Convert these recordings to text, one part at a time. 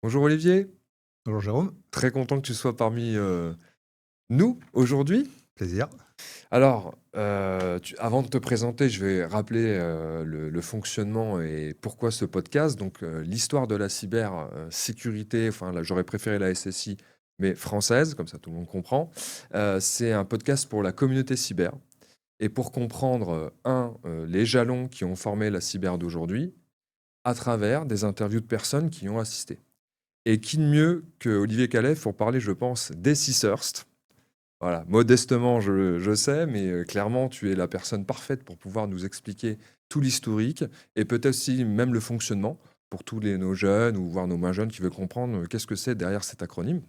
Bonjour Olivier, Bonjour Jérôme, très content que tu sois parmi nous aujourd'hui. plaisir. Alors, avant de te présenter, je vais rappeler le fonctionnement et pourquoi ce podcast. Donc, l'histoire de la cybersécurité, enfin, là, j'aurais préféré la SSI, mais française, comme ça tout le monde comprend. C'est un podcast pour la communauté cyber et pour comprendre, les jalons qui ont formé la cyber d'aujourd'hui à travers des interviews de personnes qui y ont assisté. Et qui de mieux que Olivier Calef pour parler, je pense, des Seahurst. Voilà, modestement, je sais, mais clairement, tu es la personne parfaite pour pouvoir nous expliquer tout l'historique et peut-être aussi même le fonctionnement pour nos jeunes ou voire nos moins jeunes qui veulent comprendre qu'est-ce que c'est derrière cet acronyme.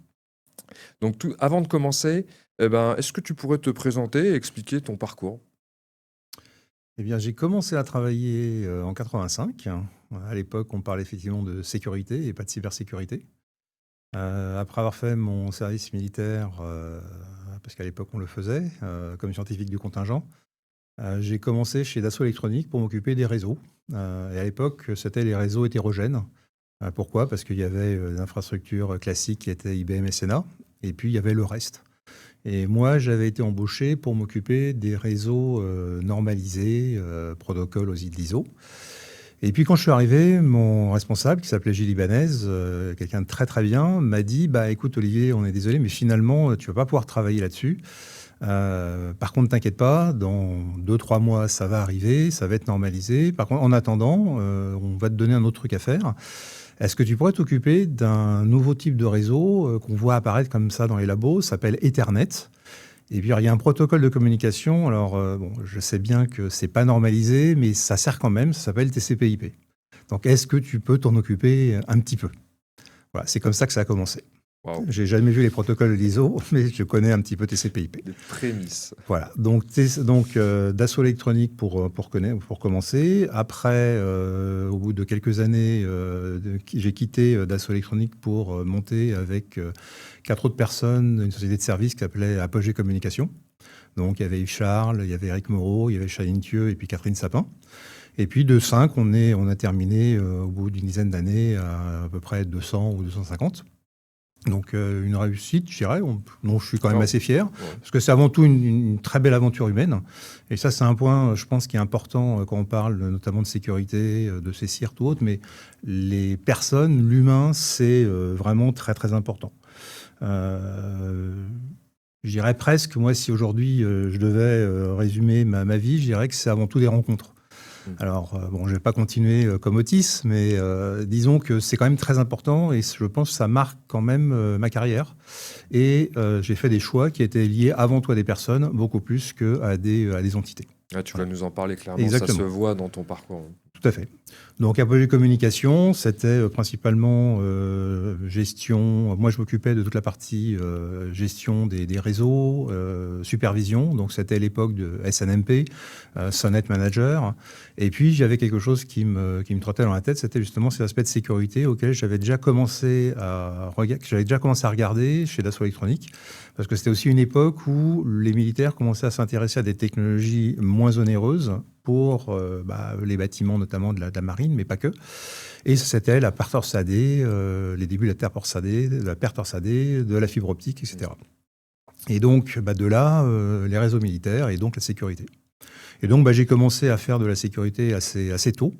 Donc, avant de commencer, est-ce que tu pourrais te présenter et expliquer ton parcours? Eh bien, j'ai commencé à travailler en 85. À l'époque, on parlait effectivement de sécurité et pas de cybersécurité. Après avoir fait mon service militaire, parce qu'à l'époque on le faisait, comme scientifique du contingent, j'ai commencé chez Dassault Électronique pour m'occuper des réseaux. Et à l'époque, c'était les réseaux hétérogènes. Pourquoi? Parce qu'il y avait l'infrastructure classique qui était IBM SNA, et puis il y avait le reste. Et moi, j'avais été embauché pour m'occuper des réseaux normalisés, protocole aux îles d'ISO. Et puis quand je suis arrivé, mon responsable, qui s'appelait Gilles Ibanez, quelqu'un de très très bien, m'a dit, bah écoute Olivier, on est désolé, mais finalement, tu vas pas pouvoir travailler là-dessus. Par contre, t'inquiète pas, dans 2 3 mois, ça va arriver, ça va être normalisé. Par contre, en attendant, on va te donner un autre truc à faire. Est-ce que tu pourrais t'occuper d'un nouveau type de réseau qu'on voit apparaître comme ça dans les labos, ça s'appelle Ethernet. Et puis, il y a un protocole de communication. Alors, bon, je sais bien que c'est pas normalisé, mais ça sert quand même. Ça s'appelle TCP/IP. Donc, est-ce que tu peux t'en occuper un petit peu? Voilà, c'est comme ça que ça a commencé. Waouh, J'ai jamais vu les protocoles de l'ISO, mais je connais un petit peu TCP/IP. des prémices. Voilà, donc Dassault Électronique pour commencer. Après, au bout de quelques années, j'ai quitté Dassault Électronique pour monter avec 4 autres personnes une société de service qui s'appelait Apogée Communication. Donc il y avait eu Charles, il y avait Eric Moreau, il y avait Chaline Thieu et puis Catherine Sapin. Et puis de 5, on a terminé au bout d'une dizaine d'années à peu près 200 ou 250. Donc une réussite, je dirais, dont je suis quand même Non, assez fier, ouais. parce que c'est avant tout une très belle aventure humaine. Et ça, c'est un point, je pense, qui est important quand on parle notamment de sécurité, de ces CIRT ou autres, mais les personnes, l'humain, c'est vraiment très très important. Euh, je dirais presque, moi, si aujourd'hui je devais résumer ma vie, je dirais que c'est avant tout des rencontres. Mm. Alors, bon, je vais pas continuer comme Otis, mais disons que c'est quand même très important et je pense que ça marque quand même ma carrière. Et j'ai fait des choix qui étaient liés avant tout à des personnes, beaucoup plus qu'à des entités. Ah, tu vas Voilà. nous en parler clairement, ça se Exactement. voit dans ton parcours. Tout à fait. Donc, Apogée Communication, c'était principalement gestion. Moi, je m'occupais de toute la partie gestion des réseaux, supervision. Donc, c'était l'époque de SNMP, Sonnet Manager. Et puis, j'avais quelque chose qui me trottait dans la tête, c'était justement ces aspects de sécurité auxquels j'avais déjà commencé à regarder chez Dassault Électronique. Parce que c'était aussi une époque où les militaires commençaient à s'intéresser à des technologies moins onéreuses pour les bâtiments, notamment de la marine, mais pas que. Et c'était la perte hors SAD, les débuts de la perte hors SAD, de la fibre optique, etc. Et donc, de là, les réseaux militaires et donc la sécurité. Et donc, j'ai commencé à faire de la sécurité assez tôt.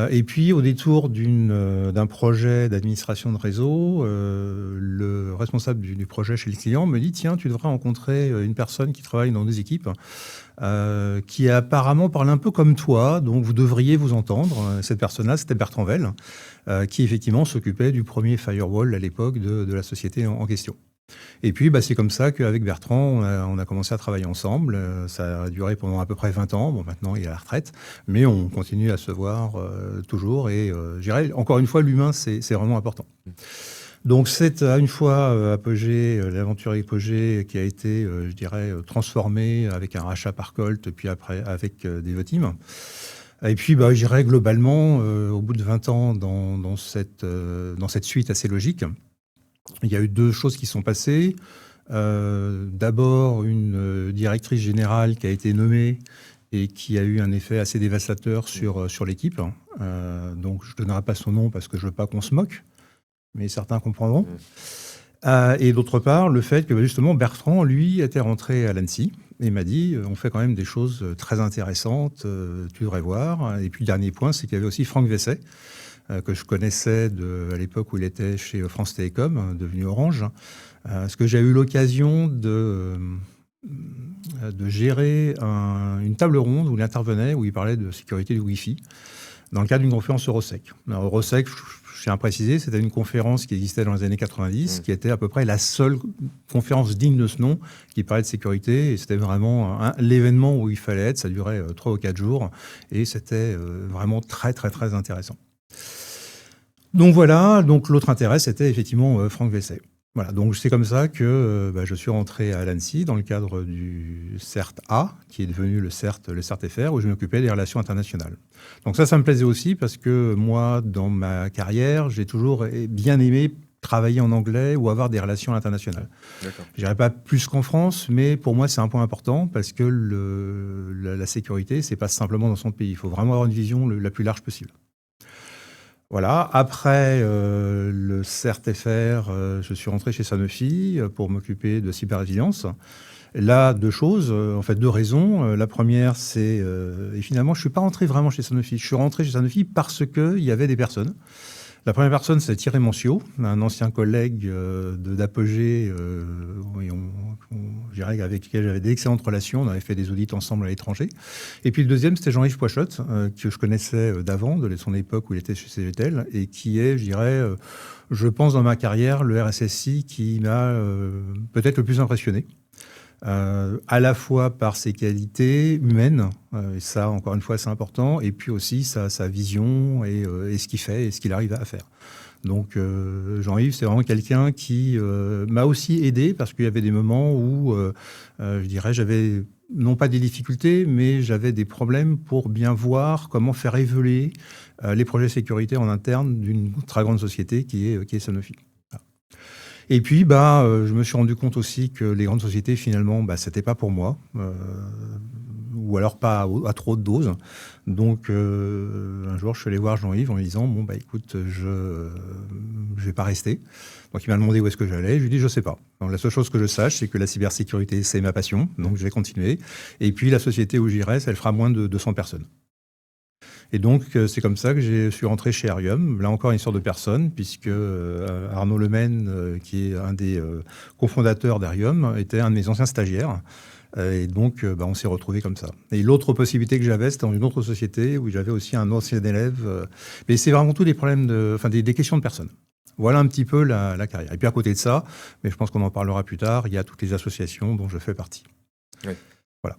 Et puis, au détour d'un projet d'administration de réseau, le responsable du projet chez le client me dit, tiens, tu devrais rencontrer une personne qui travaille dans des équipes, qui apparemment parle un peu comme toi, donc vous devriez vous entendre. Cette personne-là, c'était Bertrand Vell, qui effectivement s'occupait du premier firewall à l'époque de la société en question. Et puis, c'est comme ça qu'avec Bertrand, on a commencé à travailler ensemble. Ça a duré pendant à peu près 20 ans. Bon, maintenant, il est à la retraite, mais on continue à se voir toujours. Et je dirais, encore une fois, l'humain, c'est vraiment important. Donc, c'est à une fois Apogée, l'aventure Apogée, qui a été, je dirais, transformée avec un rachat par Colt, puis après avec Devoteam. Et puis, je dirais, globalement, au bout de 20 ans dans cette suite assez logique, il y a eu 2 choses qui sont passées. D'abord, une directrice générale qui a été nommée et qui a eu un effet assez dévastateur sur l'équipe. Donc, je ne donnerai pas son nom parce que je ne veux pas qu'on se moque. mais certains comprendront. Et d'autre part, le fait que justement Bertrand, lui, était rentré à l'Annecy et m'a dit on fait quand même des choses très intéressantes, tu devrais voir. Et puis le dernier point, c'est qu'il y avait aussi Franck Vesset, que je connaissais à l'époque où il était chez France Télécom, devenu Orange, parce que j'ai eu l'occasion de gérer une table ronde où il intervenait, où il parlait de sécurité du Wi-Fi, dans le cadre d'une conférence Eurosec. Alors, Eurosec, je tiens à préciser, c'était une conférence qui existait dans les années 90, qui était à peu près la seule conférence digne de ce nom qui parlait de sécurité. Et c'était vraiment l'événement où il fallait être. Ça durait 3 ou 4 jours. Et c'était vraiment très, très, très intéressant. Donc voilà, donc l'autre intérêt, c'était effectivement Franck Vesset. Voilà, donc c'est comme ça que je suis rentré à l'Annecy dans le cadre du CERT A, qui est devenu le CERT FR, où je m'occupais des relations internationales. Donc ça me plaisait aussi parce que moi, dans ma carrière, j'ai toujours bien aimé travailler en anglais ou avoir des relations internationales. D'accord. Je dirais pas plus qu'en France, mais pour moi, c'est un point important parce que la sécurité, c'est pas simplement dans son pays. Il faut vraiment avoir une vision la plus large possible. Voilà. Après le CERT-FR, je suis rentré chez Sanofi pour m'occuper de cyber-résilience. Là, deux choses, en fait deux raisons. La première, c'est... et finalement, je ne suis pas rentré vraiment chez Sanofi. Je suis rentré chez Sanofi parce qu'il y avait des personnes. La première personne, c'est Thierry Manciot, un ancien collègue d'Apogée, je dirais avec lequel j'avais d'excellentes relations. On avait fait des audits ensemble à l'étranger. Et puis le deuxième, c'était Jean-Yves Poichotte, que je connaissais d'avant, de son époque où il était chez CGTEL, et qui est, je dirais, je pense dans ma carrière, le RSSI qui m'a peut-être le plus impressionné. À la fois par ses qualités humaines, et ça encore une fois c'est important, et puis aussi sa vision et ce qu'il fait et ce qu'il arrive à faire. Donc Jean-Yves, c'est vraiment quelqu'un qui m'a aussi aidé parce qu'il y avait des moments où je dirais j'avais non pas des difficultés, mais j'avais des problèmes pour bien voir comment faire évoluer les projets de sécurité en interne d'une très grande société qui est Sanofi. Et puis, je me suis rendu compte aussi que les grandes sociétés, finalement, c'était pas pour moi, ou alors pas à trop de doses. Donc, un jour, je suis allé voir Jean-Yves en lui disant, écoute, je vais pas rester. Donc, il m'a demandé où est-ce que j'allais. Je lui ai dit, je sais pas. Donc, la seule chose que je sache, c'est que la cybersécurité, c'est ma passion. Donc, je vais continuer. Et puis, la société où j'irai, elle fera moins de 200 personnes. Et donc, c'est comme ça que je suis rentré chez Arium. Là encore, une sorte de personne, puisque Arnaud Lemaine, qui est un des cofondateurs d'Arium, était un de mes anciens stagiaires. Et donc, on s'est retrouvés comme ça. Et l'autre possibilité que j'avais, c'était dans une autre société où j'avais aussi un ancien élève. Mais c'est vraiment tous des problèmes des questions de personnes. Voilà un petit peu la carrière. Et puis à côté de ça, mais je pense qu'on en parlera plus tard, il y a toutes les associations dont je fais partie. Oui. Voilà.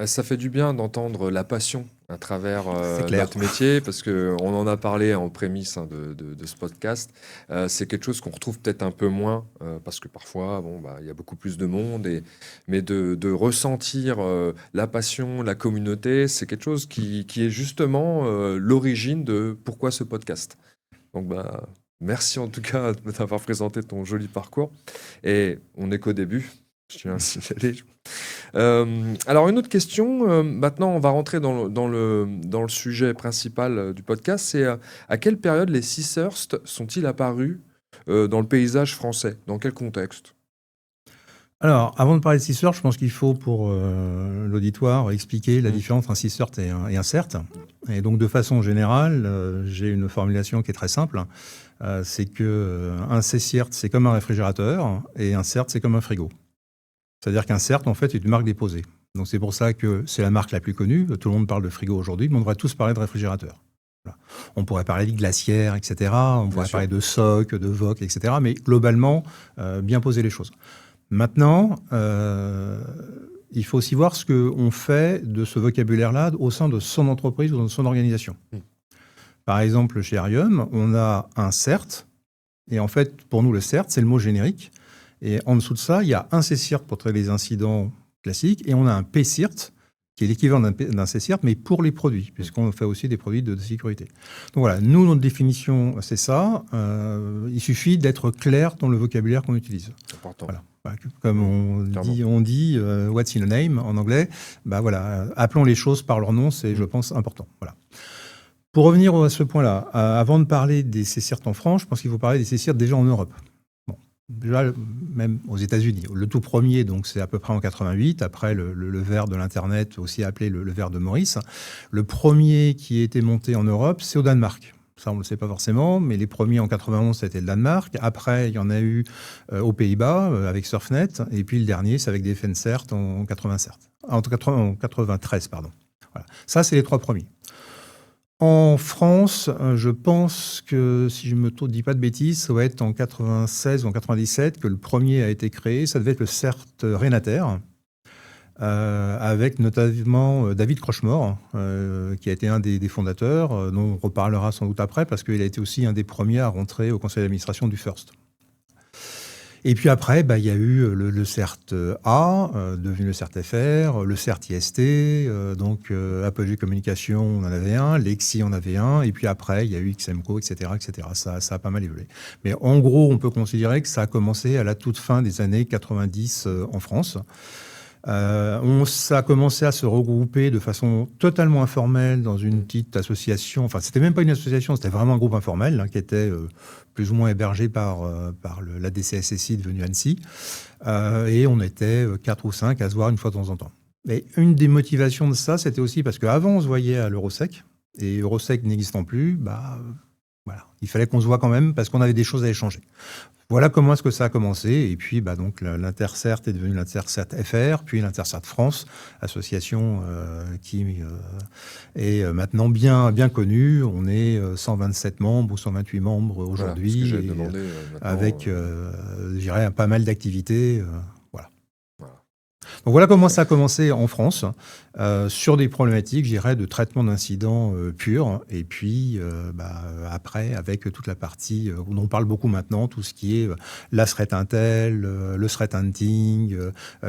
Ça fait du bien d'entendre la passion à travers notre métier, parce qu'on en a parlé en prémisse de ce podcast. C'est quelque chose qu'on retrouve peut-être un peu moins, parce que parfois, il y a beaucoup plus de monde, mais de ressentir la passion, la communauté, c'est quelque chose qui est justement l'origine de pourquoi ce podcast. Donc, merci en tout cas d'avoir présenté ton joli parcours. Et on n'est qu'au début. Je tiens à signaler. Alors, une autre question. Maintenant, on va rentrer dans le sujet principal du podcast. C'est à quelle période les Seathirst sont-ils apparus dans le paysage français? Dans quel contexte? Alors, avant de parler de Seathirst, je pense qu'il faut pour l'auditoire expliquer la différence entre un Seathirst et un CERT. Et donc, de façon générale, j'ai une formulation qui est très simple. C'est qu'un CERT, c'est comme un réfrigérateur et un CERT, c'est comme un frigo. C'est-à-dire qu'un CERT, en fait, est une marque déposée. Donc, c'est pour ça que c'est la marque la plus connue. Tout le monde parle de frigo aujourd'hui, mais on devrait tous parler de réfrigérateur. Voilà. On pourrait parler de glacière, etc. On pourrait parler de SOC, de VOC, etc. Mais globalement, bien poser les choses. Maintenant, il faut aussi voir ce qu'on fait de ce vocabulaire-là au sein de son entreprise ou de son organisation. Par exemple, chez Arium, on a un CERT. Et en fait, pour nous, le CERT, c'est le mot générique. Et en dessous de ça, il y a un CCIRT pour traiter les incidents classiques et on a un PCIRT qui est l'équivalent d'un CCIRT, mais pour les produits, puisqu'on fait aussi des produits de sécurité. Donc voilà, nous, notre définition, c'est ça. Il suffit d'être clair dans le vocabulaire qu'on utilise. C'est important. Voilà. Comme on dit what's in a name en anglais, appelons les choses par leur nom, c'est, je pense, important. Voilà. Pour revenir à ce point-là, avant de parler des C-CERT en France, je pense qu'il faut parler des C-CERT déjà en Europe. Bon, déjà, même aux États-Unis. Le tout premier, donc, c'est à peu près en 88, après le verre de l'Internet, aussi appelé le verre de Maurice. Le premier qui a été monté en Europe, c'est au Danemark. Ça, on ne le sait pas forcément, mais les premiers en 91, c'était le Danemark. Après, il y en a eu aux Pays-Bas, avec Surfnet. Et puis le dernier, c'est avec des FNCERT en 93, pardon. Voilà. Ça, c'est les 3 premiers. En France, je pense que, si je ne me dis pas de bêtises, ça va être en 96 ou en 97 que le premier a été créé. Ça devait être le CERT Renater, avec notamment David Crochemore, qui a été un des fondateurs, dont on reparlera sans doute après, parce qu'il a été aussi un des premiers à rentrer au conseil d'administration du FIRST. Et puis après, il y a eu le CERT A, devenu le CERT FR, le CERT IST, donc Apogee Communication, on en avait un, Lexi en avait un, et puis après, il y a eu XMCO, etc. etc. Ça a pas mal évolué. Mais en gros, on peut considérer que ça a commencé à la toute fin des années 90 en France. Ça a commencé à se regrouper de façon totalement informelle dans une petite association. Enfin, c'était même pas une association, c'était vraiment un groupe informel qui était plus ou moins hébergé par l'ADCSSI devenu Annecy. Et on était 4 ou 5 à se voir une fois de temps en temps. Mais une des motivations de ça, c'était aussi parce qu'avant, on se voyait à l'Eurosec. Et Eurosec n'existant plus, voilà, il fallait qu'on se voit quand même parce qu'on avait des choses à échanger. Voilà comment est-ce que ça a commencé. Et puis, donc, l'Intercert est devenu l'Intercert FR, puis l'Intercert France, association qui est maintenant bien connue. On est 127 membres ou 128 membres aujourd'hui, voilà, demandé, avec, je dirais, pas mal d'activités. Voilà. Voilà. Donc voilà comment ça a commencé en France, sur des problématiques, je dirais, de traitement d'incidents purs. Et puis, après, avec toute la partie dont on parle beaucoup maintenant, tout ce qui est la threat intel, le threat hunting,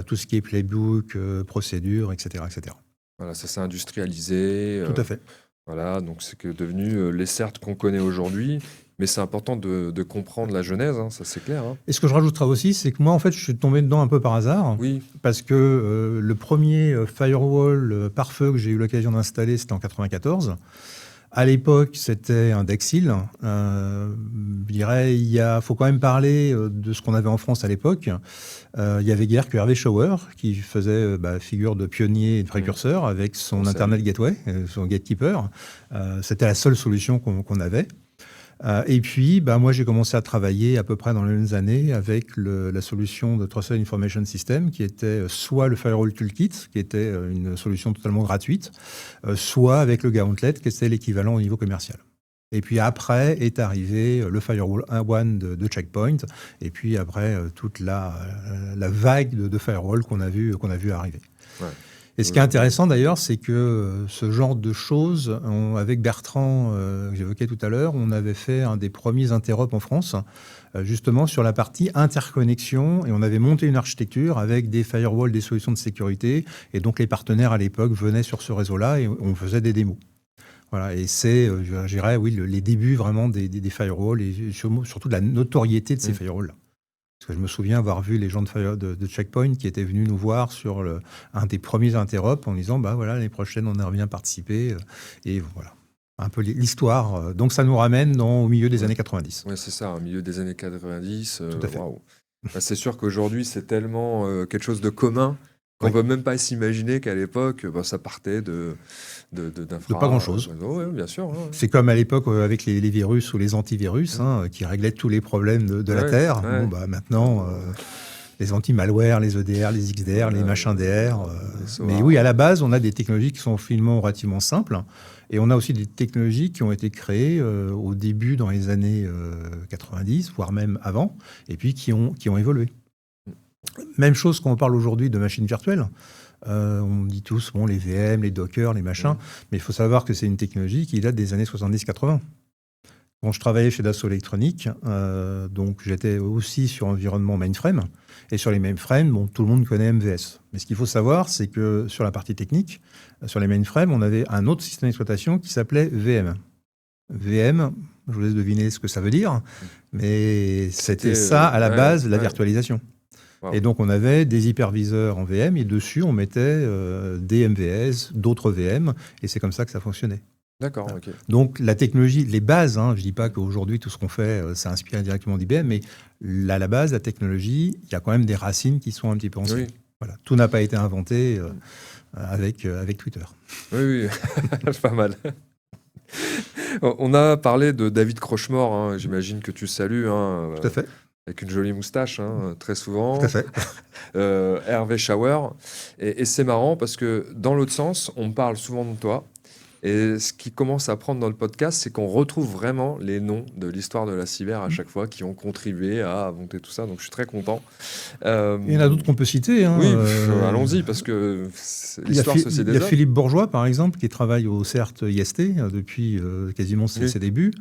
tout ce qui est playbook, procédure, etc., etc. Voilà, ça s'est industrialisé. Tout à fait. Voilà, donc c'est devenu les CERT qu'on connaît aujourd'hui. Mais c'est important de comprendre la genèse, ça c'est clair. Et ce que je rajouterai aussi, c'est que moi, en fait, je suis tombé dedans un peu par hasard. Oui. Parce que le premier firewall pare-feu que j'ai eu l'occasion d'installer, c'était en 94. À l'époque, c'était un Dexil. Je dirais, faut quand même parler de ce qu'on avait en France à l'époque. Il y avait guère que Hervé Schauer, qui faisait figure de pionnier et de précurseur avec son Internet Gateway, son Gatekeeper. C'était la seule solution qu'on avait. Et puis, moi, j'ai commencé à travailler à peu près dans les mêmes années avec la solution de Trusted Information System, qui était soit le Firewall Toolkit, qui était une solution totalement gratuite, soit avec le Gauntlet, qui était l'équivalent au niveau commercial. Et puis après est arrivé le Firewall 1.1 de Check Point, et puis après toute la vague de firewall qu'on a vu arriver. Ouais. Et ce qui est intéressant d'ailleurs, c'est que ce genre de choses, avec Bertrand, que j'évoquais tout à l'heure, on avait fait un des premiers interop en France, justement sur la partie interconnexion, et on avait monté une architecture avec des firewalls, des solutions de sécurité, et donc les partenaires à l'époque venaient sur ce réseau-là et on faisait des démos. Voilà, et c'est, je dirais, oui, les débuts vraiment des firewalls, et surtout de la notoriété de ces firewalls-là. Parce que je me souviens avoir vu les gens de Checkpoint qui étaient venus nous voir sur un des premiers interop en disant voilà, l'année prochaine, on aimerait bien participer. Et voilà, un peu l'histoire. Donc, ça nous ramène au milieu des années 90. Oui, c'est ça, au milieu des années 90. Tout à fait. Wow. C'est sûr qu'aujourd'hui, c'est tellement quelque chose de commun qu'on ne peut même pas s'imaginer qu'à l'époque, ça partait de pas grand-chose. Oui, bien sûr. Ouais. C'est comme à l'époque avec les virus ou les antivirus qui réglaient tous les problèmes de la Terre. Ouais. Bon, maintenant, les anti-malware, les EDR, les XDR, les machins DR. Mais oui, à la base, on a des technologies qui sont finalement relativement simples. Et on a aussi des technologies qui ont été créées au début, dans les années 90, voire même avant, et puis qui ont évolué. Même chose quand on parle aujourd'hui de machines virtuelles. On dit tous, les VM, les Docker, les machins, mais il faut savoir que c'est une technologie qui date des années 70-80. Quand je travaillais chez Dassault Électronique, donc j'étais aussi sur environnement mainframe, et sur les mainframes, tout le monde connaît MVS. Mais ce qu'il faut savoir, c'est que sur la partie technique, sur les mainframes, on avait un autre système d'exploitation qui s'appelait VM. VM, je vous laisse deviner ce que ça veut dire, mais c'était ça à la base, la virtualisation. Wow. Et donc, on avait des hyperviseurs en VM et dessus, on mettait des MVS, d'autres VM, et c'est comme ça que ça fonctionnait. D'accord, ok. Donc la technologie, les bases, je ne dis pas qu'aujourd'hui tout ce qu'on fait, ça inspire directement d'IBM, mais la base, la technologie, il y a quand même des racines qui sont un petit peu anciennes. Oui, Voilà. Tout n'a pas été inventé avec Twitter. oui, c'est pas mal. On a parlé de David Crochemore, hein, j'imagine que tu salues, hein, Tout à fait, avec une jolie moustache, hein, très tout à souvent. fait. Hervé Schauer. Et c'est marrant parce que dans l'autre sens, on parle souvent de toi. Et ce qui commence à prendre dans le podcast, c'est qu'on retrouve vraiment les noms de l'histoire de la cyber à chaque fois qui ont contribué à inventer tout ça. Donc je suis très content. Il y en a d'autres qu'on peut citer. Oui, allons-y parce que l'histoire se Il des y a hommes. Philippe Bourgeois, par exemple, qui travaille au CERT IST depuis quasiment Oui. ses débuts,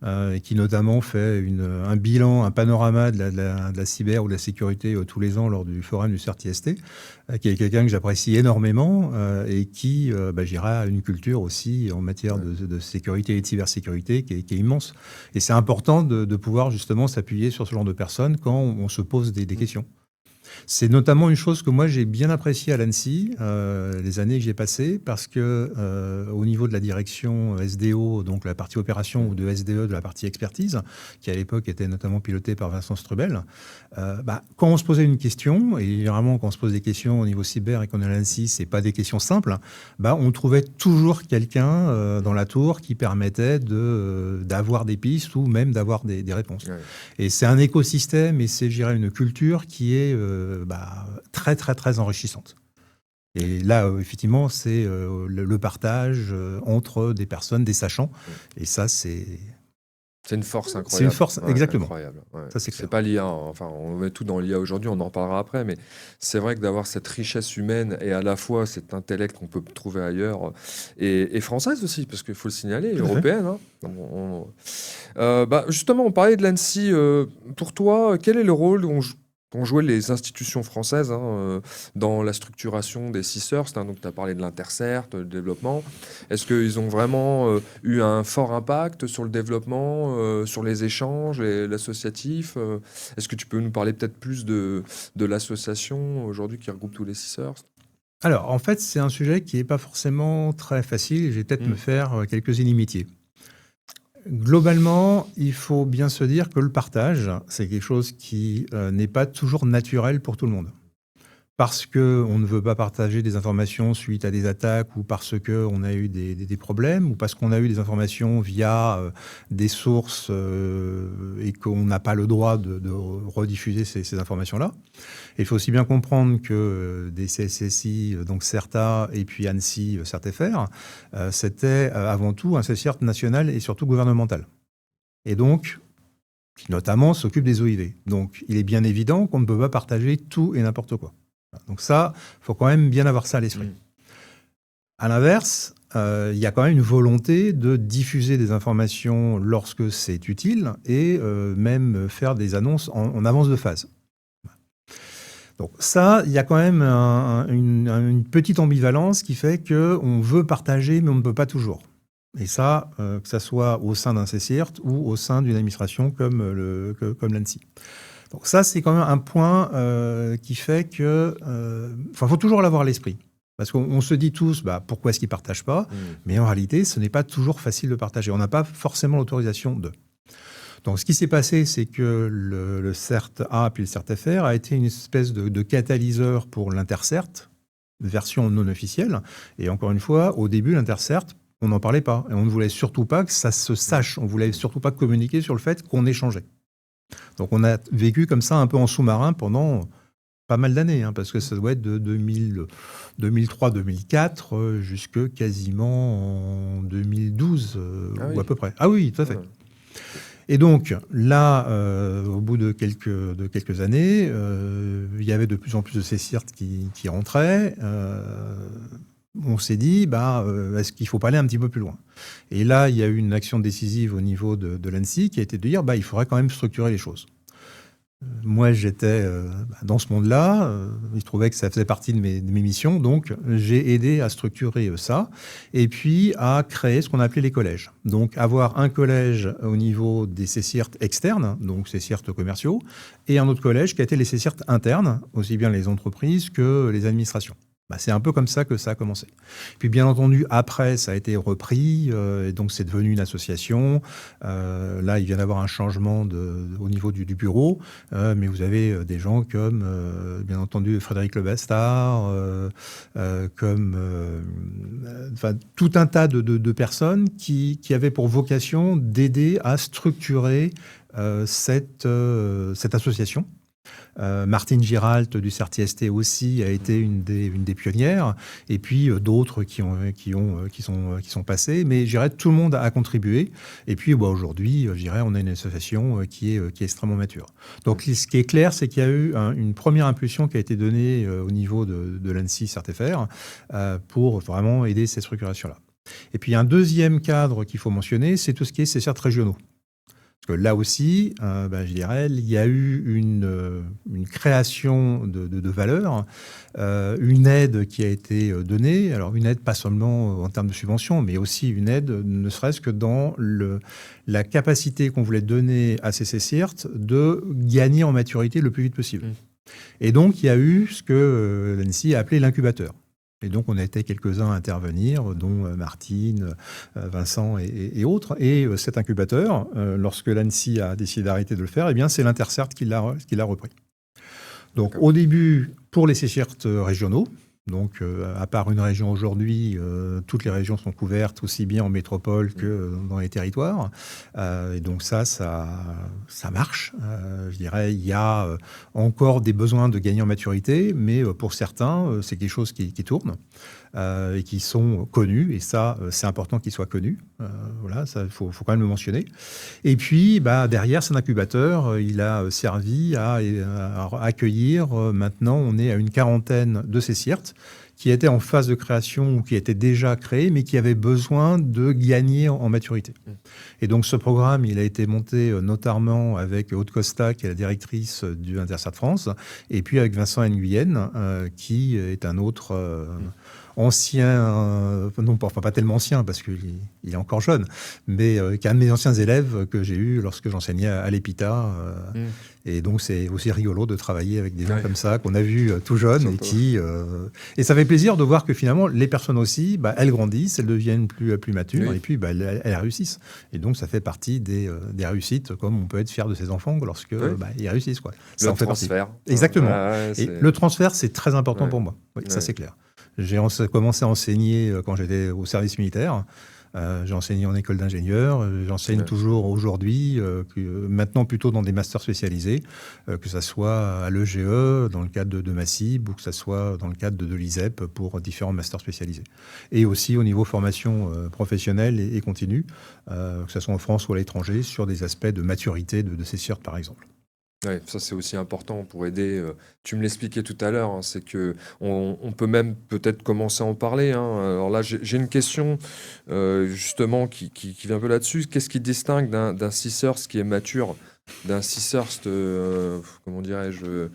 et qui notamment fait un bilan, un panorama de la cyber ou de la sécurité tous les ans lors du forum du CERT IST, qui est quelqu'un que j'apprécie énormément et qui, je dirais, a une culture aussi en matière de sécurité et de cybersécurité qui est immense. Et c'est important de pouvoir justement s'appuyer sur ce genre de personnes quand on se pose des questions. C'est notamment une chose que moi j'ai bien appréciée à l'ANSSI, les années que j'ai passées, parce que au niveau de la direction SDO, donc la partie opération, ou de SDE, de la partie expertise, qui à l'époque était notamment pilotée par Vincent Strubel, quand on se posait une question, et généralement quand on se pose des questions au niveau cyber et qu'on est à l'ANSSI, c'est pas des questions simples, on trouvait toujours quelqu'un dans la tour qui permettait d'avoir des pistes ou même d'avoir des réponses. Ouais. Et c'est un écosystème et c'est, je dirais, une culture qui est très, très, très enrichissante. Et là, effectivement, c'est le partage entre des personnes, des sachants. Et ça, c'est une force incroyable. C'est une force, Ouais, exactement. Incroyable. Ouais. Ça, c'est clair. C'est pas l'IA, hein. Enfin, on met tout dans l'IA aujourd'hui, on en reparlera après, mais c'est vrai que d'avoir cette richesse humaine et à la fois cet intellect qu'on peut trouver ailleurs, et française aussi, parce qu'il faut le signaler, Tout à fait. européenne. Justement, on parlait de l'ANSSI. Pour toi, quel est le rôle qu'ont joué les institutions françaises dans la structuration des CISRS, donc tu as parlé de l'Intercert, le développement. Est-ce qu'ils ont vraiment eu un fort impact sur le développement, sur les échanges, l'associatif Est-ce que tu peux nous parler peut-être plus de l'association aujourd'hui qui regroupe tous les CISRS? Alors, en fait, c'est un sujet qui n'est pas forcément très facile. Je vais peut-être me faire quelques inimitiés. Globalement, il faut bien se dire que le partage, c'est quelque chose qui n'est pas toujours naturel pour tout le monde. Parce qu'on ne veut pas partager des informations suite à des attaques ou parce qu'on a eu des problèmes ou parce qu'on a eu des informations via des sources et qu'on n'a pas le droit de rediffuser ces informations-là. Et il faut aussi bien comprendre que des CSSI, donc CERTA et puis ANSSI, CERTFR, c'était avant tout un CERT national et surtout gouvernemental. Et donc, qui notamment s'occupe des OIV. Donc, il est bien évident qu'on ne peut pas partager tout et n'importe quoi. Donc ça, il faut quand même bien avoir ça à l'esprit. À l'inverse, il y a quand même une volonté de diffuser des informations lorsque c'est utile et même faire des annonces en avance de phase. Donc ça, il y a quand même une petite ambivalence qui fait qu'on veut partager, mais on ne peut pas toujours. Et ça, que ça soit au sein d'un CCIRT ou au sein d'une administration comme l'ANSSI. Donc ça, c'est quand même un point qui fait que... faut toujours l'avoir à l'esprit. Parce qu'on se dit tous, pourquoi est-ce qu'ils ne partagent pas? Mais en réalité, ce n'est pas toujours facile de partager. On n'a pas forcément l'autorisation de. Donc ce qui s'est passé, c'est que le CERT-A puis le CERT-FR a été une espèce de catalyseur pour l'Intercert, version non officielle. Et encore une fois, au début, l'Intercert, on n'en parlait pas. Et on ne voulait surtout pas que ça se sache. On ne voulait surtout pas communiquer sur le fait qu'on échangeait. Donc on a vécu comme ça un peu en sous-marin pendant pas mal d'années, parce que ça doit être de 2003-2004 jusque quasiment en 2012 ou à peu près. Ah oui, tout à fait. Et donc là, au bout de quelques années, il y avait de plus en plus de CCIRT qui rentraient. On s'est dit, est-ce qu'il ne faut pas aller un petit peu plus loin? Et là, il y a eu une action décisive au niveau de l'ANSSI qui a été de dire, il faudrait quand même structurer les choses. Moi, j'étais dans ce monde-là. Il se trouvait que ça faisait partie de mes missions. Donc, j'ai aidé à structurer ça et puis à créer ce qu'on appelait les collèges. Donc, avoir un collège au niveau des CCIRT externes, donc CCIRT commerciaux, et un autre collège qui a été les CCIRT internes, aussi bien les entreprises que les administrations. C'est un peu comme ça que ça a commencé. Puis bien entendu, après, ça a été repris, et donc c'est devenu une association. Là, il vient d'avoir un changement au niveau du bureau, mais vous avez des gens comme, bien entendu, Frédéric Lebastard, comme tout un tas de personnes qui avaient pour vocation d'aider à structurer cette association. Martine Giralt du CERTI-ST aussi a été une des pionnières, et puis d'autres qui sont passés, mais je dirais tout le monde a contribué. Et puis aujourd'hui, je dirais, on a une association qui est extrêmement mature. Donc ce qui est clair, c'est qu'il y a eu une première impulsion qui a été donnée au niveau de l'ANSSI CERTFR pour vraiment aider cette structuration-là. Et puis un deuxième cadre qu'il faut mentionner, c'est tout ce qui est CERT régionaux. Parce que là aussi, je dirais, il y a eu une création de valeur, une aide qui a été donnée. Alors une aide pas seulement en termes de subvention, mais aussi une aide ne serait-ce que dans la capacité qu'on voulait donner à ces CERT de gagner en maturité le plus vite possible. Et donc il y a eu ce que l'ANSSI a appelé l'incubateur. Et donc, on a été quelques-uns à intervenir, dont Martine, Vincent et autres. Et cet incubateur, lorsque l'ANSSI a décidé d'arrêter de le faire, c'est l'Intercert qui l'a repris. Donc, au début, pour les CERT régionaux, donc à part une région aujourd'hui, toutes les régions sont couvertes, aussi bien en métropole que dans les territoires. Et donc ça marche. Je dirais, il y a encore des besoins de gagner en maturité, mais pour certains, c'est quelque chose qui tourne et qui sont connus. Et ça, c'est important qu'ils soient connus. Voilà, ça, faut quand même le mentionner. Et puis, derrière, cet incubateur, il a servi à accueillir. Maintenant, on est à une quarantaine de ces CERT qui étaient en phase de création ou qui étaient déjà créés, mais qui avaient besoin de gagner en maturité. Et donc, ce programme, il a été monté notamment avec Aude Costa, qui est la directrice du Intercert France, et puis avec Vincent Nguyen, qui est un autre ancien, pas tellement ancien, parce qu'il est encore jeune, mais qui est un de mes anciens élèves que j'ai eu lorsque j'enseignais à l'EPITA. Et donc, c'est aussi rigolo de travailler avec des gens comme ça, qu'on a vus tout jeunes, et ça fait plaisir de voir que finalement, les personnes aussi, elles grandissent, elles deviennent plus matures, et puis elles réussissent. Et donc, ça fait partie des réussites, comme on peut être fier de ses enfants lorsque ils réussissent. Ça le transfert. Exactement. Et le transfert, c'est très important pour moi. Ça, c'est clair. J'ai commencé à enseigner quand j'étais au service militaire. J'ai enseigné en école d'ingénieur. J'enseigne toujours aujourd'hui, maintenant plutôt dans des masters spécialisés, que ce soit à l'EGE, dans le cadre de Massib, ou que ce soit dans le cadre de l'ISEP pour différents masters spécialisés. Et aussi au niveau formation professionnelle et continue, que ce soit en France ou à l'étranger, sur des aspects de maturité de ces CERT, par exemple. Ouais, ça c'est aussi important pour aider. Tu me l'expliquais tout à l'heure, c'est que on peut même peut-être commencer à en parler. Alors là, j'ai une question justement qui vient un peu là-dessus. Qu'est-ce qui distingue d'un CERT qui est mature d'un CERT, comment dirais-je,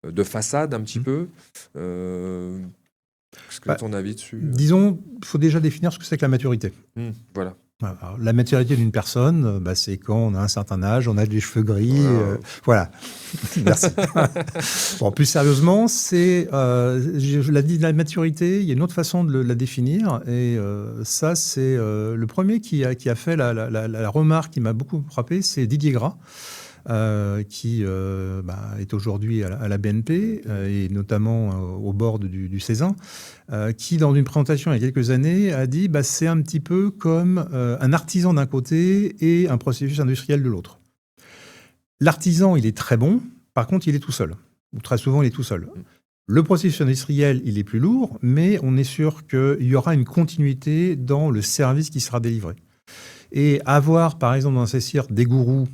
de façade un petit peu Qu'est-ce que ton avis dessus Disons, il faut déjà définir ce que c'est que la maturité. Voilà. Alors, la maturité d'une personne, c'est quand on a un certain âge, on a des cheveux gris. Voilà. Merci. Bon, plus sérieusement, c'est la maturité, il y a une autre façon de la définir. Et ça, c'est le premier qui a fait la remarque qui m'a beaucoup frappé, c'est Didier Gras. Qui est aujourd'hui à la BNP et notamment au board du Cézanne, qui, dans une présentation il y a quelques années, a dit c'est un petit peu comme un artisan d'un côté et un processus industriel de l'autre. L'artisan, il est très bon, par contre, il est tout seul. Ou très souvent, il est tout seul. Le processus industriel, il est plus lourd, mais on est sûr qu'il y aura une continuité dans le service qui sera délivré. Et avoir, par exemple, dans ces CERT, des gourous,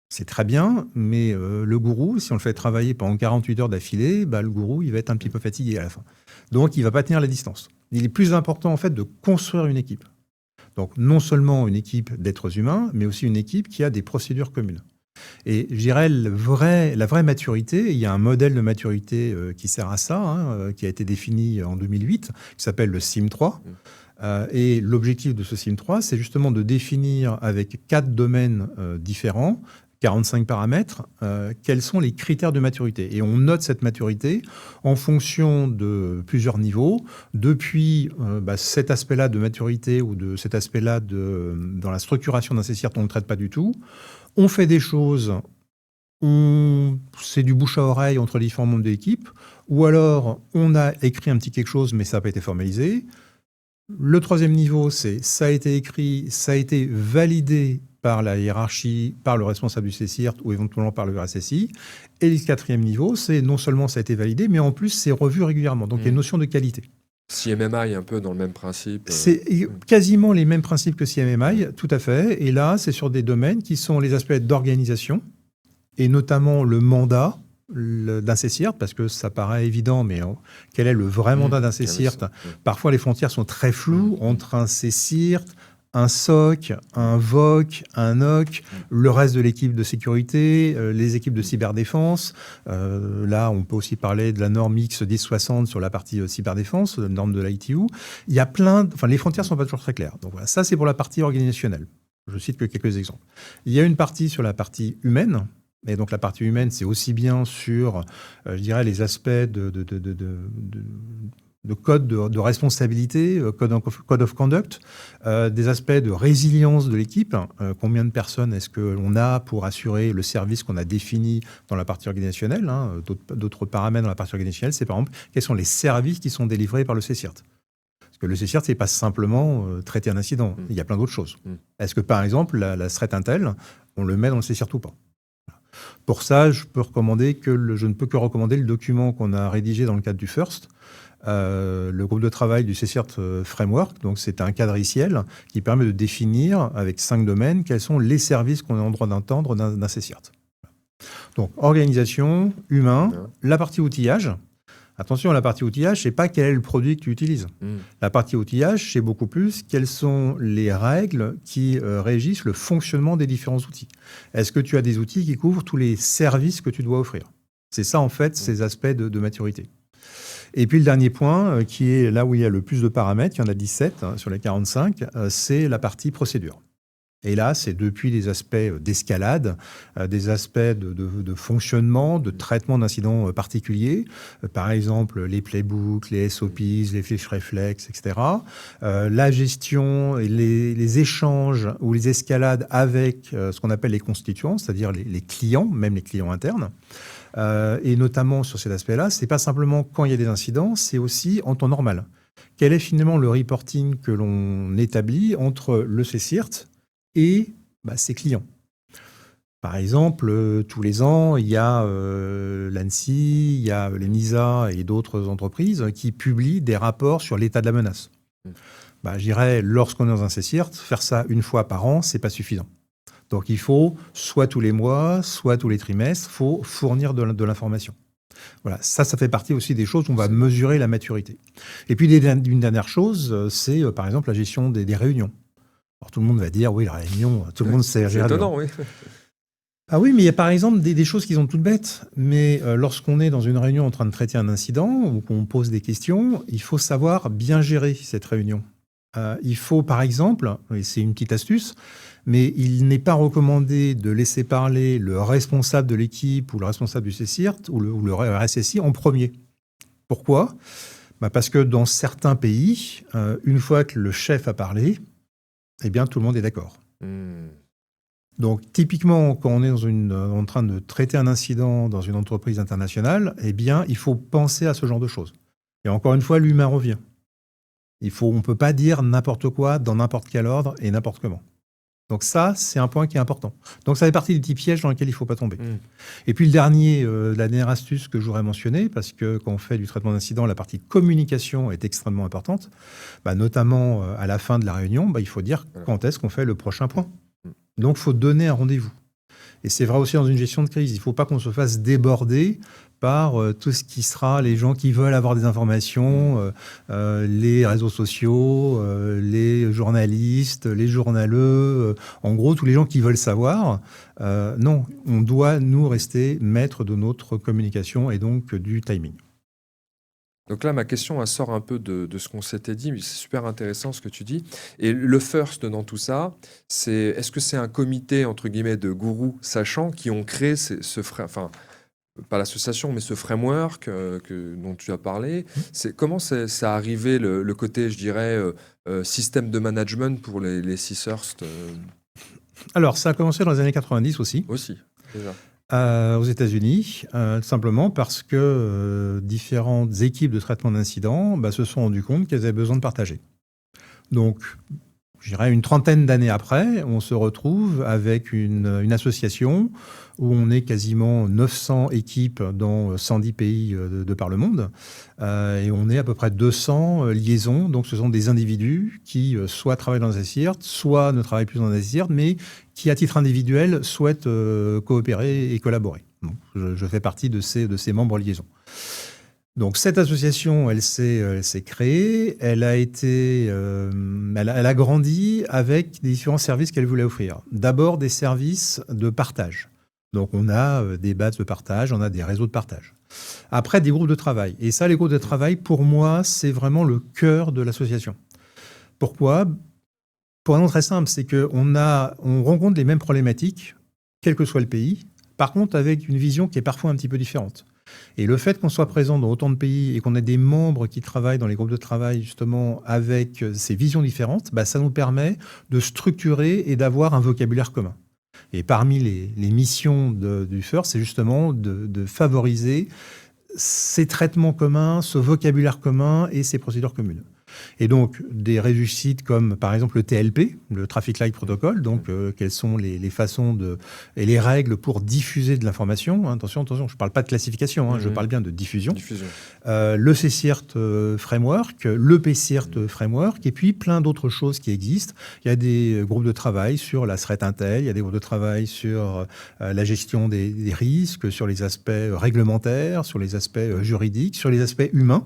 c'est très bien, mais le gourou, si on le fait travailler pendant 48 heures d'affilée, le gourou, il va être un petit peu fatigué à la fin. Donc, il ne va pas tenir la distance. Il est plus important, en fait, de construire une équipe. Donc, non seulement une équipe d'êtres humains, mais aussi une équipe qui a des procédures communes. Et je dirais, la vraie maturité, il y a un modèle de maturité qui sert à ça, qui a été défini en 2008, qui s'appelle le CIM3. Et l'objectif de ce CIM3, c'est justement de définir avec 4 domaines différents, 45 paramètres, quels sont les critères de maturité. Et on note cette maturité en fonction de plusieurs niveaux, depuis cet aspect-là de maturité ou de cet aspect-là dans la structuration d'un CCIRT, on ne le traite pas du tout. On fait des choses, c'est du bouche à oreille entre les différents membres de l'équipe, ou alors on a écrit un petit quelque chose, mais ça n'a pas été formalisé. Le troisième niveau, c'est ça a été écrit, ça a été validé par la hiérarchie, par le responsable du CCIRT ou éventuellement par le RSSI. Et le quatrième niveau, c'est non seulement ça a été validé, mais en plus c'est revu régulièrement. Donc il y a une notion de qualité. CMMI est un peu dans le même principe. C'est quasiment les mêmes principes que CMMI, tout à fait. Et là, c'est sur des domaines qui sont les aspects d'organisation, et notamment le mandat d'un CCIRT, parce que ça paraît évident, mais quel est le vrai mandat d'un CCIRT ? Parfois, les frontières sont très floues entre un CCIRT, un SOC, un VOC, un NOC, le reste de l'équipe de sécurité, les équipes de cyberdéfense. Là, on peut aussi parler de la norme X1060 sur la partie cyberdéfense, la norme de l'ITU. Il y a les frontières ne sont pas toujours très claires. Donc voilà, ça, c'est pour la partie organisationnelle. Je cite que quelques exemples. Il y a une partie sur la partie humaine. Et donc la partie humaine, c'est aussi bien sur, je dirais, les aspects de code de responsabilité, code of conduct, des aspects de résilience de l'équipe. Combien de personnes est-ce qu'on a pour assurer le service qu'on a défini dans la partie organisationnelle, d'autres paramètres dans la partie organisationnelle, c'est par exemple, quels sont les services qui sont délivrés par le CCIRT. Parce que le CCIRT, ce n'est pas simplement traiter un incident. Il y a plein d'autres choses. Est-ce que, par exemple, la threat intel, on le met dans le CCIRT ou pas ? Pour ça, je ne peux que recommander le document qu'on a rédigé dans le cadre du FIRST, le groupe de travail du CCIRT Framework. Donc, c'est un cadriciel qui permet de définir, avec 5 domaines, quels sont les services qu'on est en droit d'entendre d'un CCIRT. Donc, organisation, humain, la partie outillage. Attention, la partie outillage, c'est pas quel est le produit que tu utilises. La partie outillage, c'est beaucoup plus quelles sont les règles qui régissent le fonctionnement des différents outils. Est-ce que tu as des outils qui couvrent tous les services que tu dois offrir ? C'est ça, en fait, ces aspects de maturité. Et puis, le dernier point, qui est là où il y a le plus de paramètres, il y en a 17 sur les 45, c'est la partie procédure. Et là, c'est depuis des aspects d'escalade, des aspects de fonctionnement, de traitement d'incidents particuliers, par exemple les playbooks, les SOPs, les fiches réflexes, etc. La gestion et les échanges ou les escalades avec ce qu'on appelle les constituants, c'est-à-dire les clients, même les clients internes. Et notamment sur cet aspect-là, ce n'est pas simplement quand il y a des incidents, c'est aussi en temps normal. Quel est finalement le reporting que l'on établit entre le CCIRT et ses clients. Par exemple, tous les ans, il y a l'ANSSI, il y a les NISA et d'autres entreprises qui publient des rapports sur l'état de la menace. Je dirais, lorsqu'on est dans un CCIRT, faire ça une fois par an, ce n'est pas suffisant. Donc il faut, soit tous les mois, soit tous les trimestres, il faut fournir de l'information. Voilà, ça fait partie aussi des choses où on va mesurer la maturité. Et puis une dernière chose, c'est par exemple la gestion des réunions. Alors, tout le monde va dire, oui, la réunion, tout le monde sait gérer. C'est étonnant, oui. Ah oui, mais il y a par exemple des choses qui sont toutes bêtes. Mais lorsqu'on est dans une réunion en train de traiter un incident ou qu'on pose des questions, il faut savoir bien gérer cette réunion. Il faut, par exemple, et c'est une petite astuce, mais il n'est pas recommandé de laisser parler le responsable de l'équipe ou le responsable du CCIRT ou le RSSI en premier. Pourquoi ? Parce que dans certains pays, une fois que le chef a parlé, eh bien, tout le monde est d'accord. Donc, typiquement, quand on est en train de traiter un incident dans une entreprise internationale, eh bien, il faut penser à ce genre de choses. Et encore une fois, l'humain revient. On ne peut pas dire n'importe quoi, dans n'importe quel ordre et n'importe comment. Donc ça, c'est un point qui est important. Donc ça fait partie des petits pièges dans lesquels il ne faut pas tomber. Et puis la dernière astuce que je voudrais mentionner, parce que quand on fait du traitement d'incident, la partie communication est extrêmement importante, notamment à la fin de la réunion, il faut dire quand est-ce qu'on fait le prochain point. Donc il faut donner un rendez-vous. Et c'est vrai aussi dans une gestion de crise. Il ne faut pas qu'on se fasse déborder par tout ce qui sera les gens qui veulent avoir des informations, les réseaux sociaux, les journalistes, les journaleux, en gros, tous les gens qui veulent savoir. Non, on doit, nous, rester maîtres de notre communication et donc du timing. Donc là, ma question, elle sort un peu de ce qu'on s'était dit, mais c'est super intéressant ce que tu dis. Et le first dans tout ça, est-ce que c'est un comité, entre guillemets, de gourous sachants qui ont créé enfin, pas l'association, mais ce framework dont tu as parlé? Comment c'est arrivé le côté, je dirais, système de management pour les Six First Alors, ça a commencé dans les années 90 aussi. aussi, déjà. Aux États-Unis, tout simplement parce que différentes équipes de traitement d'incidents se sont rendues compte qu'elles avaient besoin de partager. Donc, je dirais une trentaine d'années après, on se retrouve avec une association où on est quasiment 900 équipes dans 110 pays de par le monde. Et on est à peu près 200 liaisons. Donc, ce sont des individus qui soit travaillent dans un CIRT, soit ne travaillent plus dans un CIRT, mais qui, à titre individuel, souhaitent coopérer et collaborer. Donc, je fais partie de ces membres liaisons. Donc cette association, elle s'est créée, elle a grandi avec des différents services qu'elle voulait offrir. D'abord des services de partage. Donc on a des bases de partage, on a des réseaux de partage. Après des groupes de travail. Et ça, les groupes de travail, pour moi, c'est vraiment le cœur de l'association. Pourquoi ? Pour un nom très simple, c'est qu'on rencontre les mêmes problématiques, quel que soit le pays, par contre avec une vision qui est parfois un petit peu différente. Et le fait qu'on soit présent dans autant de pays et qu'on ait des membres qui travaillent dans les groupes de travail justement avec ces visions différentes, ça nous permet de structurer et d'avoir un vocabulaire commun. Et parmi les missions du FIRST, c'est justement de favoriser ces traitements communs, ce vocabulaire commun et ces procédures communes. Et donc, des réussites comme, par exemple, le TLP, le Traffic Light Protocol, donc quelles sont les façons et les règles pour diffuser de l'information. Attention, je ne parle pas de classification, je parle bien de diffusion. Le CCIRT Framework, le PCIRT Framework, et puis plein d'autres choses qui existent. Il y a des groupes de travail sur la threat intel, il y a des groupes de travail sur la gestion des risques, sur les aspects réglementaires, sur les aspects juridiques, sur les aspects humains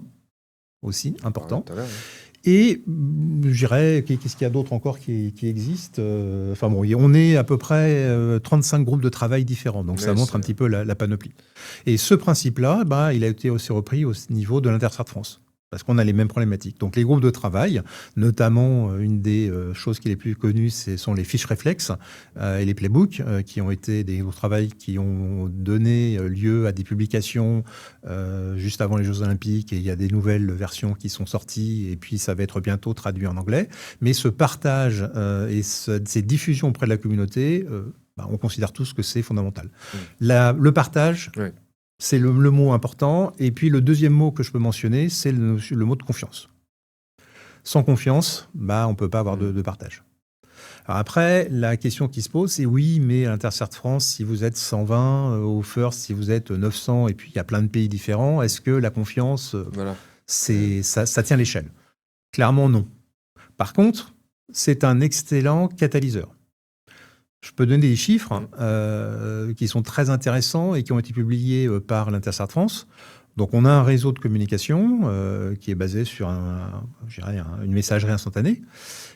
aussi, important. Et je dirais, qu'est-ce qu'il y a d'autre encore qui existe ? On est à peu près 35 groupes de travail différents, donc ça montre un petit peu la panoplie. Et ce principe-là, il a été aussi repris au niveau de l'Intercert France, parce qu'on a les mêmes problématiques. Donc les groupes de travail, notamment une des choses qui est les plus connues, ce sont les fiches réflexes et les playbooks, qui ont été des groupes de travail qui ont donné lieu à des publications juste avant les Jeux Olympiques, et il y a des nouvelles versions qui sont sorties, et puis ça va être bientôt traduit en anglais. Mais ce partage et ces diffusions auprès de la communauté, on considère tous que c'est fondamental. Le partage... Oui. C'est le mot important. Et puis, le deuxième mot que je peux mentionner, c'est le mot de confiance. Sans confiance, on ne peut pas avoir de partage. Alors après, la question qui se pose, c'est oui, mais à l'Intercert France, si vous êtes 120, au FIRST, si vous êtes 900, et puis il y a plein de pays différents, est-ce que la confiance, ça tient l'échelle ? Clairement, non. Par contre, c'est un excellent catalyseur. Je peux donner des chiffres qui sont très intéressants et qui ont été publiés par l'Intercert France. Donc, on a un réseau de communication qui est basé sur une messagerie instantanée.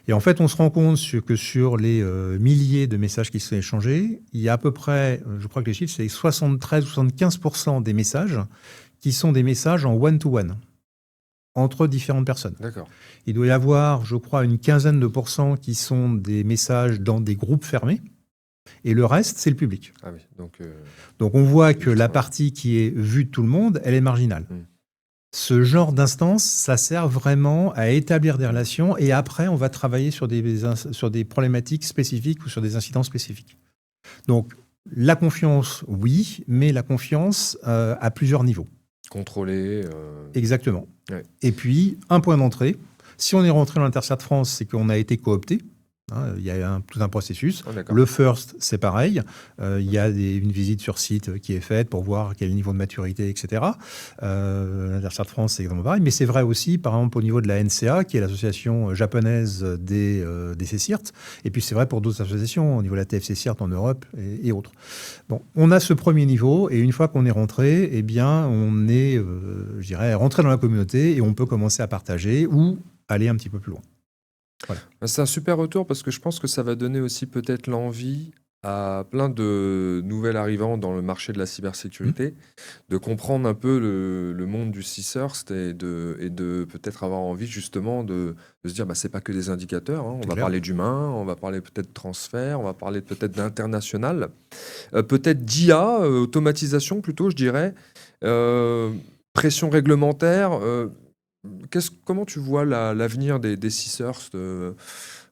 Et en fait, on se rend compte que sur les milliers de messages qui sont échangés, il y a à peu près, je crois que les chiffres, c'est 73-75% des messages qui sont des messages en one-to-one entre différentes personnes. D'accord. Il doit y avoir, je crois, une quinzaine de pourcents qui sont des messages dans des groupes fermés. Et le reste, c'est le public. Ah oui, donc on voit que la partie qui est vue de tout le monde, elle est marginale. Ce genre d'instance, ça sert vraiment à établir des relations et après, on va travailler sur des problématiques spécifiques ou sur des incidents spécifiques. Donc, la confiance, oui, mais la confiance à plusieurs niveaux. Contrôler. Exactement. Ouais. Et puis, un point d'entrée. Si on est rentré dans l'Intercert France, c'est qu'on a été coopté. Il y a tout un processus. Le FIRST, c'est pareil. Il y a une visite sur site qui est faite pour voir quel niveau de maturité, etc. L'Intercert France, c'est exactement pareil. Mais c'est vrai aussi, par exemple, au niveau de la NCA, qui est l'association japonaise des CCIRT. Et puis, c'est vrai pour d'autres associations, au niveau de la TFC CIRT en Europe et autres. Bon, on a ce premier niveau. Et une fois qu'on est rentré, eh bien, on est, je dirais, rentré dans la communauté et on peut commencer à partager ou aller un petit peu plus loin. Voilà. C'est un super retour parce que je pense que ça va donner aussi peut-être l'envie à plein de nouvelles arrivants dans le marché de la cybersécurité, de comprendre un peu le monde du C-Cert et de peut-être avoir envie justement de se dire, bah, c'est pas que des indicateurs, hein. On C'est va clair. parler d'humain, on va parler peut-être de transfert, on va parler peut-être d'international, peut-être d'IA, automatisation plutôt, je dirais, euh, pression réglementaire. Comment tu vois l'avenir des C-Cert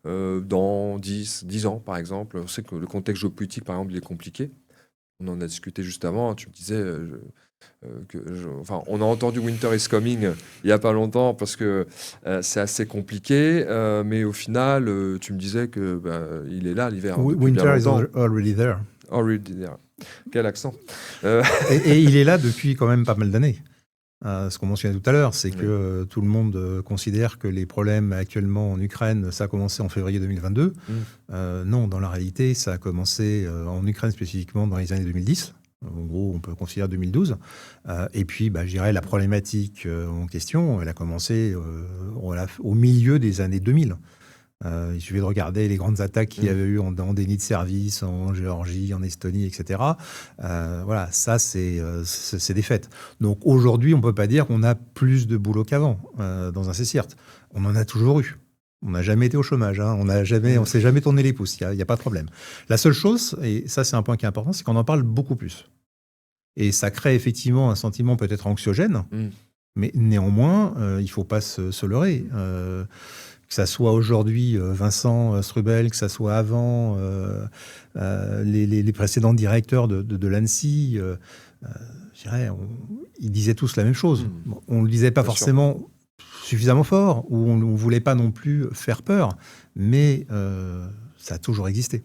dans 10 ans, par exemple? On sait que le contexte géopolitique, par exemple, il est compliqué. On en a discuté juste avant. Tu me disais enfin, on a entendu Winter is Coming il n'y a pas longtemps parce que c'est assez compliqué. Mais au final, tu me disais que bah, il est là, l'hiver, hein, depuis bien Winter is longtemps. already there. Already there. Quel accent. Et il est là depuis quand même pas mal d'années. Ce qu'on mentionnait tout à l'heure, c'est Oui. que tout le monde considère que les problèmes actuellement en Ukraine, ça a commencé en février 2022. Non, dans la réalité, ça a commencé en Ukraine spécifiquement dans les années 2010. En gros, on peut considérer 2012. Et puis, je dirais, la problématique en question, elle a commencé au milieu des années 2000. Il suffit de regarder les grandes attaques qu'il y avait eu en déni de service en Géorgie, en Estonie, etc. Voilà, ça, c'est des faits. Donc aujourd'hui, on ne peut pas dire qu'on a plus de boulot qu'avant dans un CSIRT. On en a toujours eu. On n'a jamais été au chômage. Hein. On ne s'est jamais tourné les pouces. Il n'y a pas de problème. La seule chose, et ça, c'est un point qui est important, c'est qu'on en parle beaucoup plus. Et ça crée effectivement un sentiment peut-être anxiogène, mais néanmoins, il ne faut pas se leurrer. Que ça soit aujourd'hui Vincent Strubel, que ça soit avant les précédents directeurs de l'ANSSI, je dirais, ils disaient tous la même chose. On ne le disait pas forcément suffisamment fort, ou on ne voulait pas non plus faire peur, mais ça a toujours existé.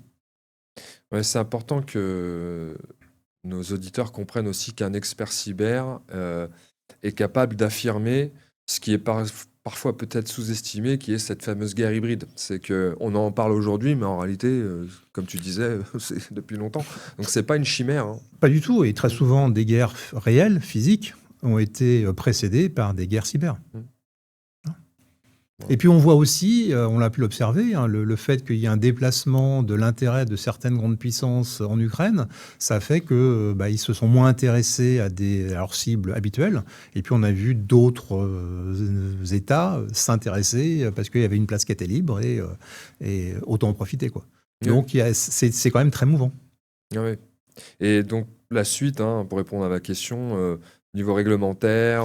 Ouais, c'est important que nos auditeurs comprennent aussi qu'un expert cyber est capable d'affirmer ce qui est parfois peut-être sous-estimé, qui est cette fameuse guerre hybride. C'est qu'on en parle aujourd'hui, mais en réalité, comme tu disais, c'est depuis longtemps. Donc c'est pas une chimère. Hein. Pas du tout. Et très souvent, des guerres réelles, physiques, ont été précédées par des guerres cyber. Et puis on voit aussi, on l'a pu l'observer, hein, le fait qu'il y ait un déplacement de l'intérêt de certaines grandes puissances en Ukraine, ça fait que ils se sont moins intéressés à leurs cibles habituelles. Et puis on a vu d'autres États s'intéresser parce qu'il y avait une place qui était libre et autant en profiter, quoi. Donc c'est quand même très mouvant. Ouais. Et donc la suite, hein, pour répondre à la question, niveau réglementaire.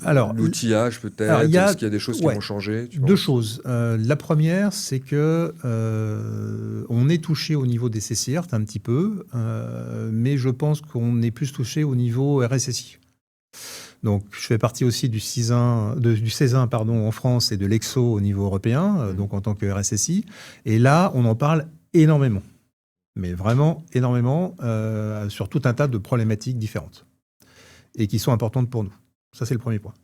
Alors, l'outillage peut-être, est-ce qu'il y a des choses qui vont changer? Deux choses. La première, c'est que on est touché au niveau des CSIRT un petit peu, mais je pense qu'on est plus touché au niveau RSSI. Donc, je fais partie aussi du CESIN en France et de l'EXO au niveau européen, donc en tant que RSSI. Et là, on en parle énormément, mais vraiment énormément, sur tout un tas de problématiques différentes et qui sont importantes pour nous. Ça, c'est le premier point.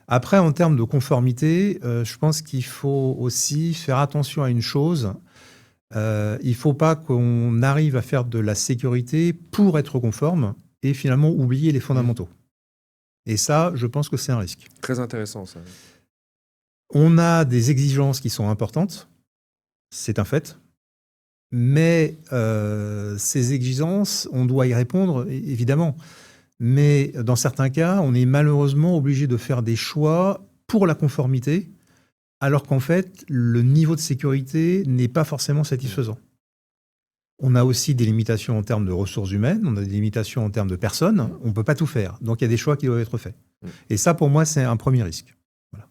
Après, en termes de conformité, je pense qu'il faut aussi faire attention à une chose. Il ne faut pas qu'on arrive à faire de la sécurité pour être conforme et finalement oublier les fondamentaux. Et ça, je pense que c'est un risque. Très intéressant, ça. On a des exigences qui sont importantes, c'est un fait. Mais ces exigences, on doit y répondre, évidemment. Mais dans certains cas, on est malheureusement obligé de faire des choix pour la conformité, alors qu'en fait, le niveau de sécurité n'est pas forcément satisfaisant. On a aussi des limitations en termes de ressources humaines, on a des limitations en termes de personnes, on ne peut pas tout faire. Donc il y a des choix qui doivent être faits. Et ça, pour moi, c'est un premier risque. Voilà.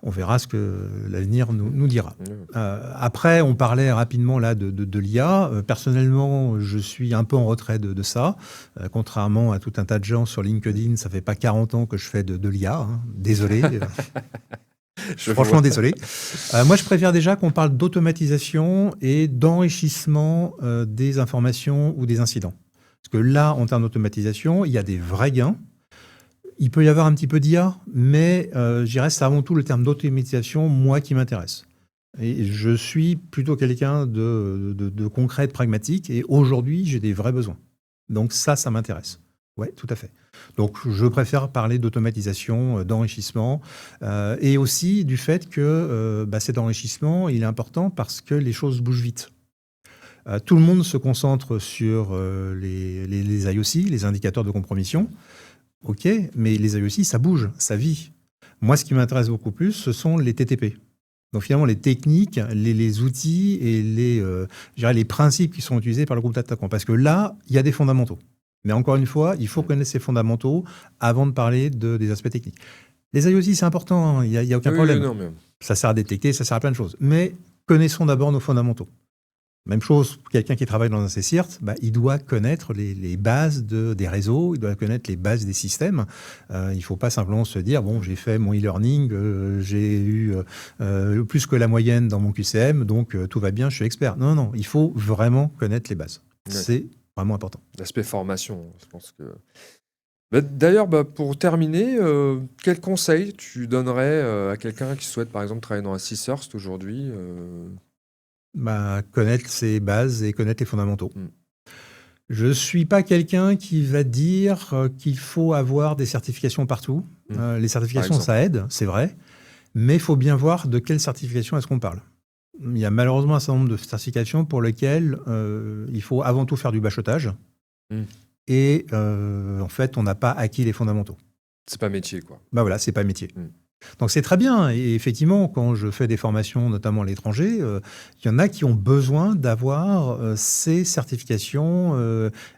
On verra ce que l'avenir nous dira. Après, on parlait rapidement là de l'IA. Personnellement, je suis un peu en retrait de ça. Contrairement à tout un tas de gens sur LinkedIn, ça fait pas 40 ans que je fais de l'IA. Hein. Désolé. Franchement, désolé. Moi, je préfère déjà qu'on parle d'automatisation et d'enrichissement des informations ou des incidents. Parce que là, en termes d'automatisation, il y a des vrais gains. Il peut y avoir un petit peu d'IA, mais je dirais c'est avant tout le terme d'automatisation, moi, qui m'intéresse. Et je suis plutôt quelqu'un de concret, de pragmatique, et aujourd'hui, j'ai des vrais besoins. Donc ça m'intéresse. Oui, tout à fait. Donc je préfère parler d'automatisation, d'enrichissement, et aussi du fait que cet enrichissement, il est important parce que les choses bougent vite. Tout le monde se concentre sur les IOC, les indicateurs de compromission. OK, mais les IOC, ça bouge, ça vit. Moi, ce qui m'intéresse beaucoup plus, ce sont les TTP. Donc finalement, les techniques, les outils et je dirais les principes qui sont utilisés par le groupe d'attaquants. Parce que là, il y a des fondamentaux. Mais encore une fois, il faut connaître ces fondamentaux avant de parler des aspects techniques. Les IOC, c'est important, il n'y a aucun problème. Non, mais... Ça sert à détecter, ça sert à plein de choses. Mais connaissons d'abord nos fondamentaux. Même chose, quelqu'un qui travaille dans un CSIRT, il doit connaître les bases des réseaux, il doit connaître les bases des systèmes. Il ne faut pas simplement se dire, bon, j'ai fait mon e-learning, j'ai eu plus que la moyenne dans mon QCM, donc tout va bien, je suis expert. Non, non, il faut vraiment connaître les bases. Ouais. C'est vraiment important. L'aspect formation, je pense que... D'ailleurs, pour terminer, quel conseil tu donnerais à quelqu'un qui souhaite, par exemple, travailler dans un CSIRT aujourd'hui connaître ses bases et connaître les fondamentaux. Je ne suis pas quelqu'un qui va dire qu'il faut avoir des certifications partout. Les certifications, ça aide, c'est vrai. Mais il faut bien voir de quelle certification est-ce qu'on parle. Il y a malheureusement un certain nombre de certifications pour lesquelles il faut avant tout faire du bachotage. Et en fait, on n'a pas acquis les fondamentaux. C'est pas métier, quoi. Voilà, c'est pas métier. Donc c'est très bien. Et effectivement, quand je fais des formations, notamment à l'étranger, il y en a qui ont besoin d'avoir ces certifications,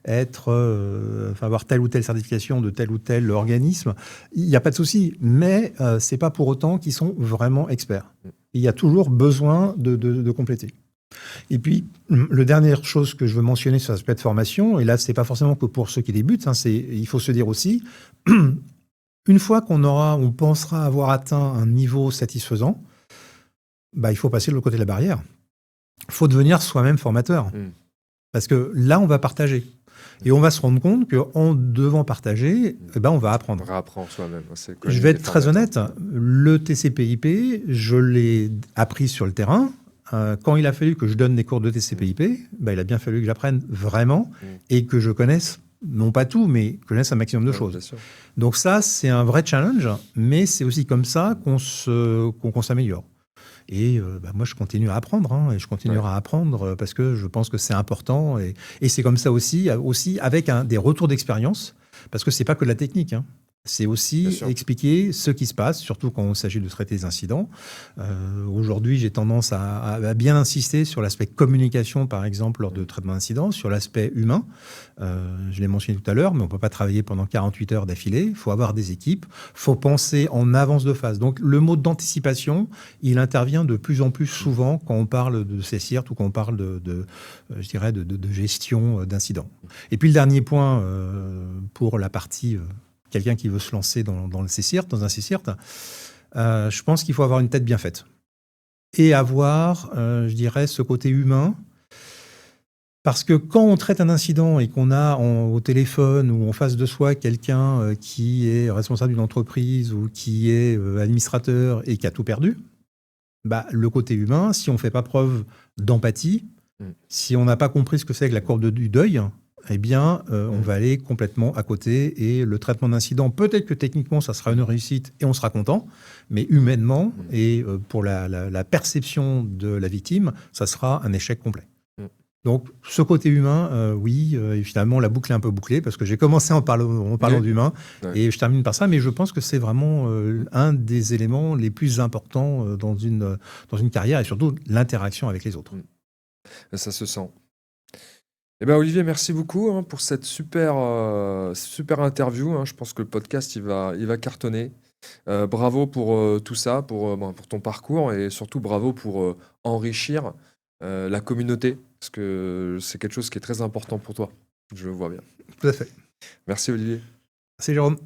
avoir telle ou telle certification de tel ou tel organisme. Il n'y a pas de souci, mais c'est pas pour autant qu'ils sont vraiment experts. Il y a toujours besoin de compléter. Et puis, la dernière chose que je veux mentionner sur l'aspect de formation, et là, c'est pas forcément que pour ceux qui débutent, il faut se dire aussi... Une fois on pensera avoir atteint un niveau satisfaisant, il faut passer de l'autre côté de la barrière. Il faut devenir soi-même formateur. Parce que là, on va partager. Et on va se rendre compte qu'en devant partager, on va apprendre. On réapprend soi-même. Je vais être très honnête, le TCP/IP, je l'ai appris sur le terrain. Quand il a fallu que je donne des cours de TCP/IP, il a bien fallu que j'apprenne vraiment et que je connaisse non pas tout, mais que je connaisse un maximum de choses. Donc ça, c'est un vrai challenge, mais c'est aussi comme ça qu'on s'améliore. Et moi, je continue à apprendre, et je continuerai à apprendre parce que je pense que c'est important. Et c'est comme ça aussi avec des retours d'expérience, parce que c'est pas que de la technique. C'est aussi expliquer ce qui se passe, surtout quand il s'agit de traiter des incidents. Aujourd'hui, j'ai tendance à bien insister sur l'aspect communication, par exemple, lors de traitement d'incidents, sur l'aspect humain. Je l'ai mentionné tout à l'heure, mais on ne peut pas travailler pendant 48 heures d'affilée. Il faut avoir des équipes. Il faut penser en avance de phase. Donc, le mot d'anticipation, il intervient de plus en plus souvent quand on parle de CSIRT ou quand on parle de gestion d'incidents. Et puis, le dernier point pour la partie... quelqu'un qui veut se lancer dans un CSIRT, je pense qu'il faut avoir une tête bien faite. Et avoir, ce côté humain. Parce que quand on traite un incident et qu'on a au téléphone ou en face de soi quelqu'un qui est responsable d'une entreprise ou qui est administrateur et qui a tout perdu, le côté humain, si on ne fait pas preuve d'empathie, si on n'a pas compris ce que c'est que la courbe du deuil, on va aller complètement à côté. Et le traitement d'incident, peut-être que techniquement, ça sera une réussite et on sera content, mais humainement et pour la perception de la victime, ça sera un échec complet. Donc, ce côté humain, et finalement, la boucle est un peu bouclée parce que j'ai commencé en parlant d'humain et je termine par ça, mais je pense que c'est vraiment un des éléments les plus importants dans une carrière et surtout l'interaction avec les autres. Ça se sent. Olivier, merci beaucoup pour cette super interview. Je pense que le podcast, il va cartonner. Bravo pour tout ça, pour ton parcours et surtout bravo pour enrichir la communauté, parce que c'est quelque chose qui est très important pour toi. Je le vois bien. Tout à fait. Merci Olivier. Merci Jérôme.